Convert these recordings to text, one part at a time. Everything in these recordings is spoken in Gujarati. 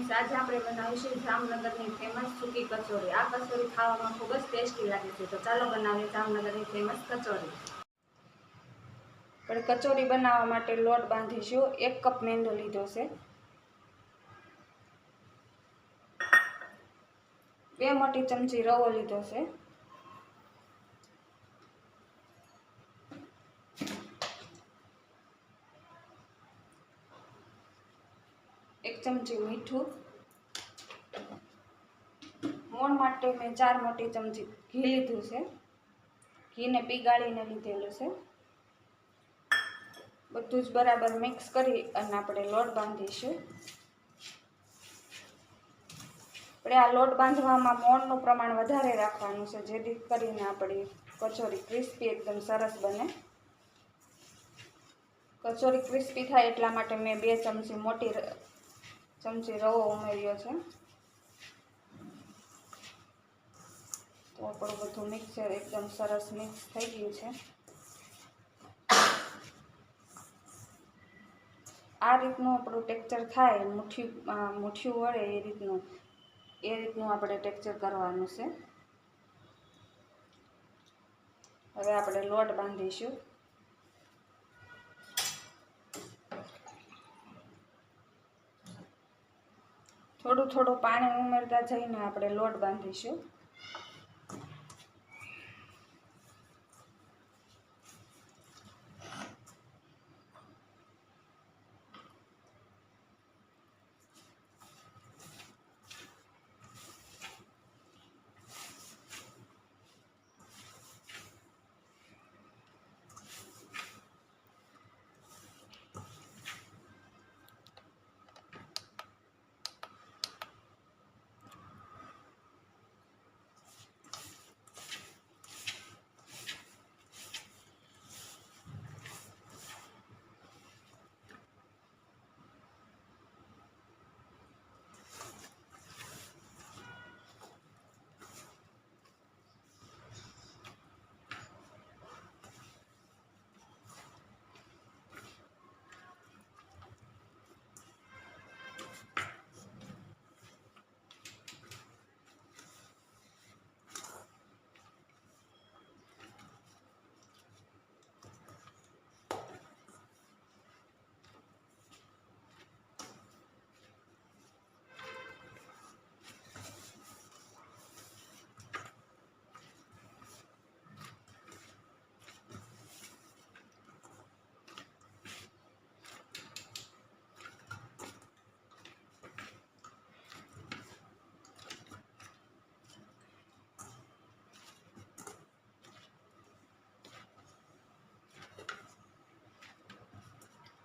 ફ્રેન્ડ્સ, આજે આપણે બનાવીશું જામનગરની ફેમસ સૂકી કચોરી। આ કચોરી ખાવામાં ખૂબ જ ટેસ્ટી લાગે છે, તો ચાલો બનાવીએ જામનગરની ફેમસ કચોરી। આપણે કચોરી બનાવવા માટે લોટ બાંધીશું। 1 કપ મેંદો લીધો છે, 2 મોટી ચમચી રવો લીધો છે, 1 ચમચી મીઠું, મોણ માટે મેં 4 મોટી ચમચી ઘી લીધું છે, ઘીને પીગાળીને લીધેલું છે। બધું જ બરાબર મિક્સ કરી અને આપણે લોટ બાંધીશું। આપણે આ લોટ બાંધવામાં મોણનું પ્રમાણ વધારે રાખવાનું છે, જેથી કરીને આપણી કચોરી ક્રિસ્પી એકદમ સરસ બને। કચોરી ક્રિસ્પી થાય એટલા માટે મેં 2 મોટી ચમચી રવો ઉમેર્યો છે। તો આપણું બધું મિક્સર એકદમ સરસ મિક્સ થઈ ગયું છે। આ રીતનું આપણું ટેક્સચર થાય, મુઠ્ઠીયું વળે એ રીતનું આપણે ટેક્સચર કરવાનું છે। હવે આપણે લોટ બાંધીશું। થોડું થોડું પાણી ઉમેરતા જઈને આપણે લોટ બાંધીશું।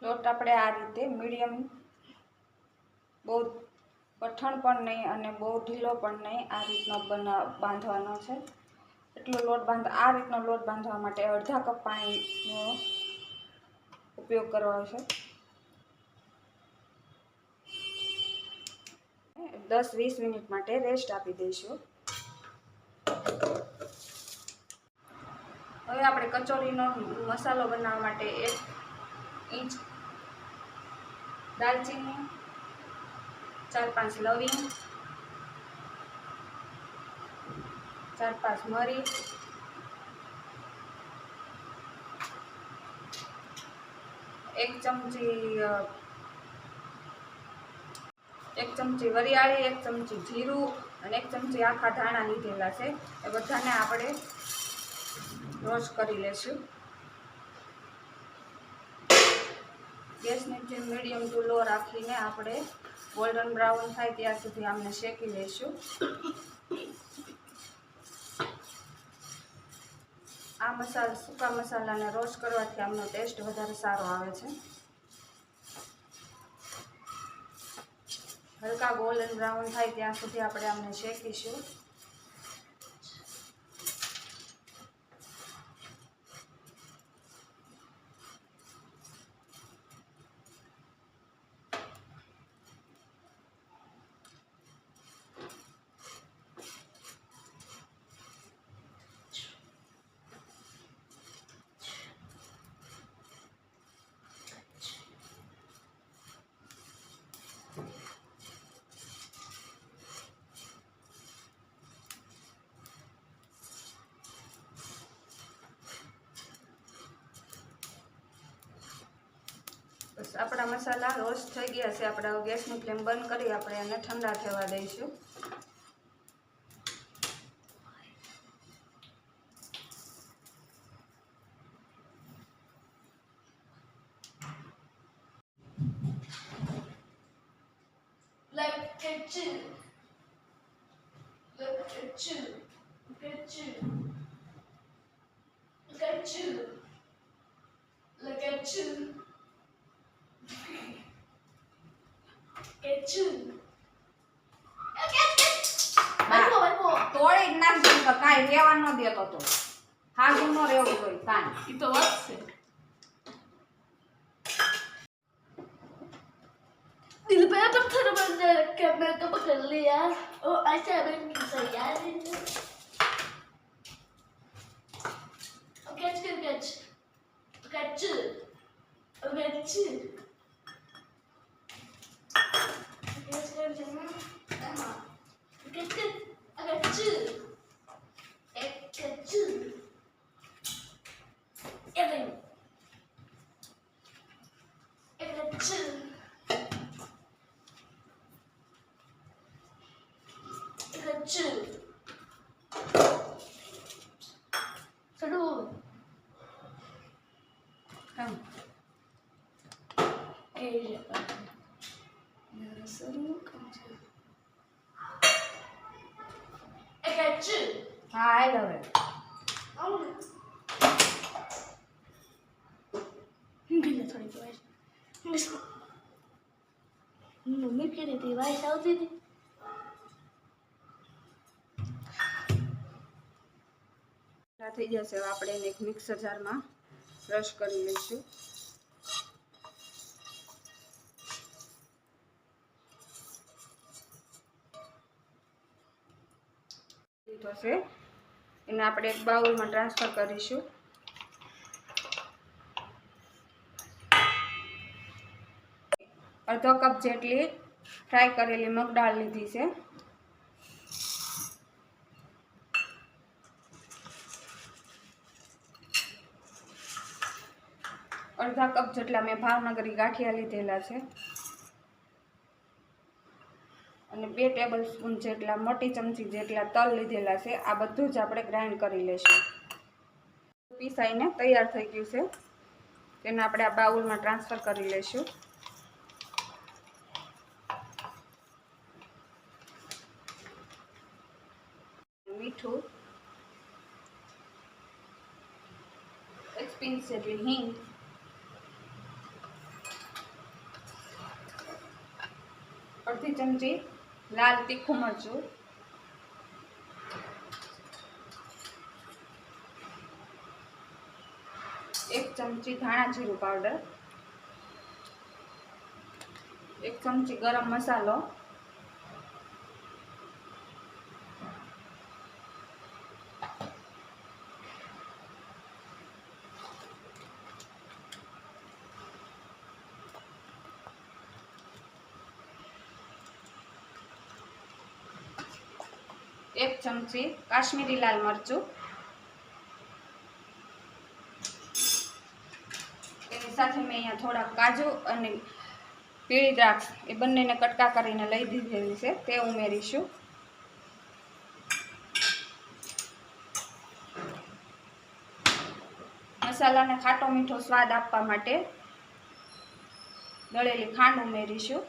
લોટ આપણે આ રીતે મીડિયમ, બહુ કઠણ પણ નહીં અને બહુ ઢીલો પણ નહીં, આ રીતનો બાંધવાનો છે। આ રીતનો લોટ બાંધવા માટે અડધા કપ પાણીનો ઉપયોગ કરવાનો છે। 10-20 મિનિટ માટે રેસ્ટ આપી દઈશું। હવે આપણે કચોરીનો મસાલો બનાવવા માટે 1 ઇંચ દાલચીની, 4-5 લવિંગ, 4-5 મરી, 1 ચમચી વરિયાળી, 1 ચમચી જીરું અને 1 ચમચી આખા ધાણા લીધેલા છે। એ બધાને આપણે રોસ્ટ કરી લેશું। ગેસની ફ્લેમ મીડિયમ ટુ લો રાખીને આપણે ગોલ્ડન બ્રાઉન થાય ત્યાં સુધી આમને શેકી લઈશું। આ સૂકા મસાલાને રોસ્ટ કરવાથી આમનો ટેસ્ટ વધારે સારો આવે છે। હલકા ગોલ્ડન બ્રાઉન થાય ત્યાં સુધી આપણે આમને શેકીશું। આપણા મસાલા રોસ્ટ થઈ ગયા છે. આપણે ગેસની ફ્લેમ બંધ કરી આપણે એને ઠંડા થવા દઈશું. તોડી જ નાખજો તો કાંઈ રહેવા ન દેતો તો હાજુ ન રહેવું જોઈએ કાંઈ. એ તો વાત છે. दिल पे पत्थर बन जाए रखे मैं तो पकड़ लिया ओ ऐसा बन यार कैच कर कैच कैच कैच कैच कर जाना हां कैच कर कैच एक कैच एक catch Seduh. Kamu. Iya. Ya seru kamu. Kecil. હા હાલો હવે. Gila થોડી વાઈસ. મમ્મી કે રીતી વાઈસ આવતી હતી. થઈ જશે. હવે આપણે એને એક મિક્સર જારમાં ક્રશ કરી લઈશું. લીધો છે એને આપણે એક બાઉલમાં ટ્રાન્સફર કરીશું. અડધો કપ જેટલી ફ્રાય કરેલી મગ દાળ લીધી છે. અડધા કપ જેટલા મેં ભાવનગરી ગાંઠિયા લીધેલા છે અને 2 ટેબલ સ્પૂન જેટલા મોટી ચમચી જેટલા તલ લીધેલા છે. આ બધું જ આપણે ગ્રાઇન્ડ કરી લઈશું. પીસાઈને તૈયાર થઈ ગયું છે. તેને આપણે આ બાઉલમાં ટ્રાન્સફર કરી લઈશું. મીઠું, એક પિંચ જેટલી હિંગ, અડધી ચમચી લાલ તીખું મરચું, 1 ચમચી ધાણા જીરું પાવડર, 1 ચમચી ગરમ મસાલો, એક ચમચી કાશ્મીરી લાલ મરચું, એની સાથે મેં અહીંયા થોડા કાજુ અને પીળી દ્રાક્ષ એ બંનેને કટકા કરીને લઈ દીધેલી છે તે ઉમેરીશું. મસાલાને ખાટો મીઠો સ્વાદ આપવા માટે દળેલી ખાંડ ઉમેરીશું.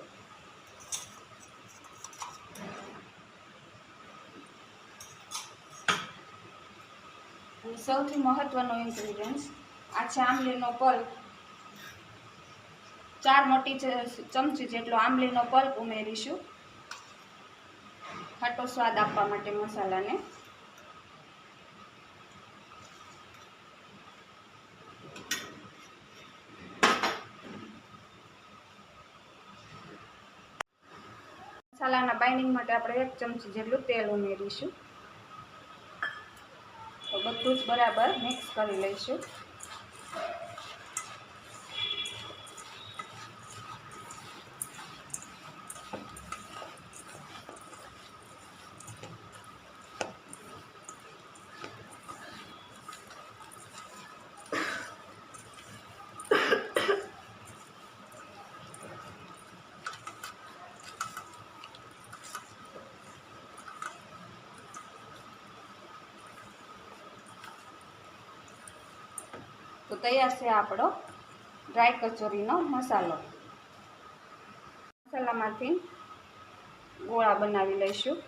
સૌથી મહત્વનો ઇન્ગ્રેડિયન્ટ આ છે આંબલીનો પલ્પ. 4 મોટી ચમચી જેટલો આંબલીનો પલ્પ ઉમેરીશું ખાટો સ્વાદ આપવા માટે મસાલાને. મસાલાના બાઇન્ડિંગ માટે આપણે 1 ચમચી જેટલું તેલ ઉમેરીશું. તો બધું જ બરાબર મિક્સ કરી લઈશું. તૈયાર છે આપણો ડ્રાય કચોરીનો મસાલો. મસાલામાંથી ગોળા બનાવી લઈશું.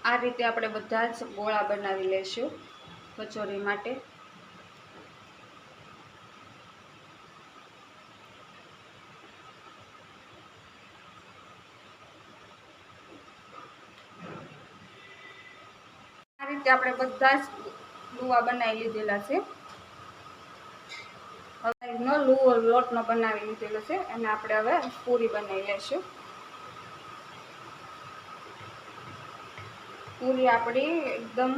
આ રીતે આપણે બધા જ ગોળા બનાવી લઈશું કચોરી માટે. આ રીતે આપણે બધા જ લુવા બનાવી લીધેલા છે. હવે લુવો લોટનો બનાવી લીધેલો છે અને આપણે હવે પૂરી બનાવી લઈશું. પૂરી આપણી એકદમ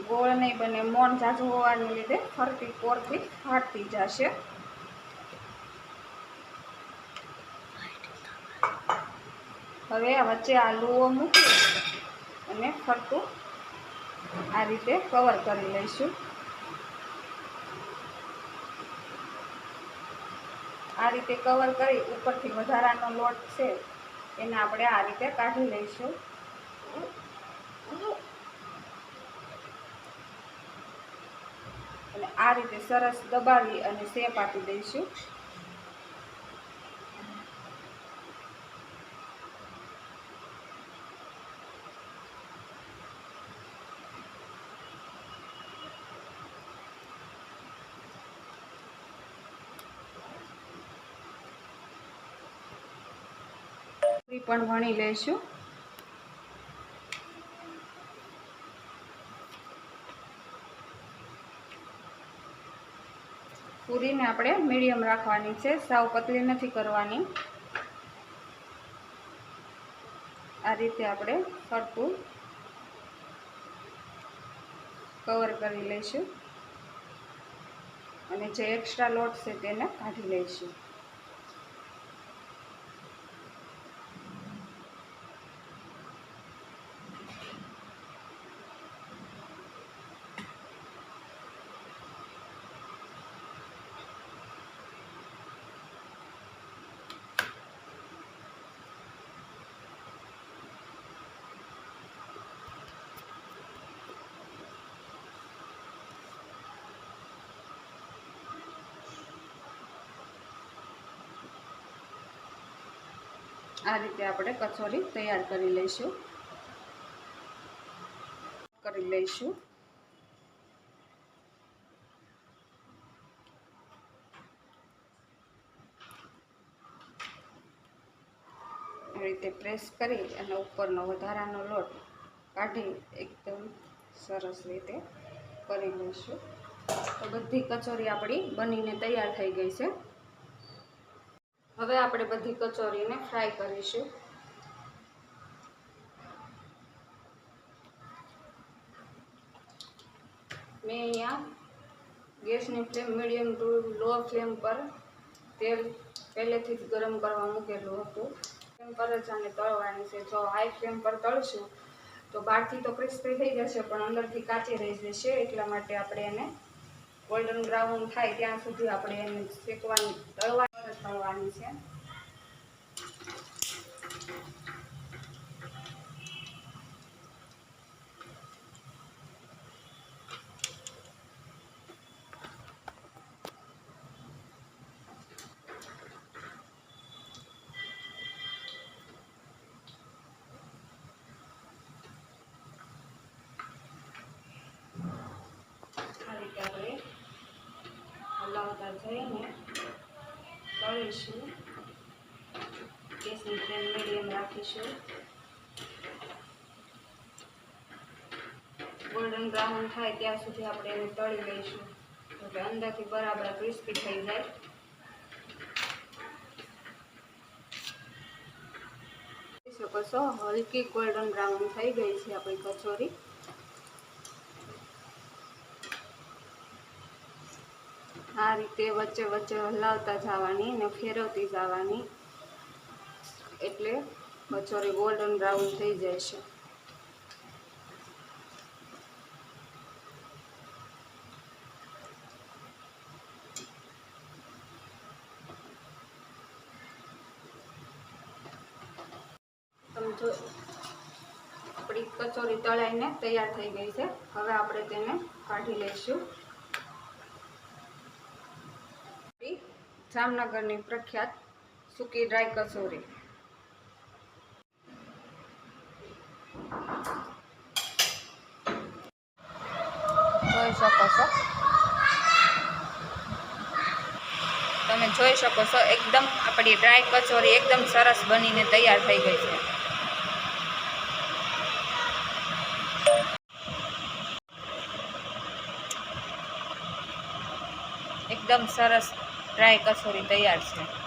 ગોળ નહીં બને, મોણ ઝાઝું હોવાને લીધે ફરતી કોરથી ફાટતી જશે. હવે વચ્ચે આ લુવો મૂકી અને ફરતું આ રીતે કવર કરી લઈશું. આ રીતે કવર કરી ઉપરથી વધારાનો લોટ છે એને આપણે આ રીતે કાઢી લઈશું. અને આ રીતે સરસ દબાવી અને શેપ આપી દઈશું. પૂરી પણ વણી લઈશું. પૂરીને આપણે મીડિયમ રાખવાની છે, સાવ પતલી નથી કરવાની. આ રીતે આપણે ફરતું કવર કરી લઈશું અને જે એક્સ્ટ્રા લોટ છે તેને કાઢી લઈશું. આ રીતે આપણે કચોરી તૈયાર કરી લઈશું. આ રીતે પ્રેસ કરી અને ઉપરનો વધારાનો લોટ કાઢી એકદમ સરસ રીતે કરી લઈશું. તો બધી કચોરી આપણી બનીને તૈયાર થઈ ગઈ છે. હવે આપણે બધી કચોરીને ફ્રાય કરીશું. મેં અહીંયા ગેસની ફ્લેમ મીડિયમ ટુ લો ફ્લેમ પર તેલ પહેલેથી જ ગરમ કરવા મૂકેલું હતું. ફ્લેમ પર જ આને તળવાની છે. જો હાઈ ફ્લેમ પર તળશું તો બહારથી તો ક્રિસ્પી થઈ જશે પણ અંદરથી કાચી રહી જશે. એટલા માટે આપણે એને ગોલ્ડન બ્રાઉન થાય ત્યાં સુધી આપણે એને તળવાની છે. આ રીતે આપણે હલાવતા જઈને તળીશું. ગેસની ફ્લેમ મીડિયમ રાખીશું. ગોલ્ડન બ્રાઉન થાય ત્યાં સુધી આપણે એને તળી લઈશું એટલે અંદરથી બરાબર ક્રિસ્પી થઈ જાય. જોઈ શકો છો હલકી ગોલ્ડન બ્રાઉન થઈ ગઈ છે આપણી કચોરી. આ રીતે વચ્ચે વચ્ચે હલાવતા જવાની અને ફેરવતી જવાની એટલે કચોરી ગોલ્ડન બ્રાઉન થઈ જાય છે. જો આપણી કચોરી તળાઈને તૈયાર થઈ ગઈ છે. હવે આપણે તેને કાઢી લઈશું. જામનગરની પ્રખ્યાત સૂકી ડ્રાય કચોરી. જોઈ શકો છો, તમે જોઈ શકો છો એકદમ આપણી ડ્રાય કચોરી એકદમ સરસ બનીને તૈયાર થઈ ગઈ છે. એકદમ સરસ ડ્રાય કચોરી તૈયાર છે.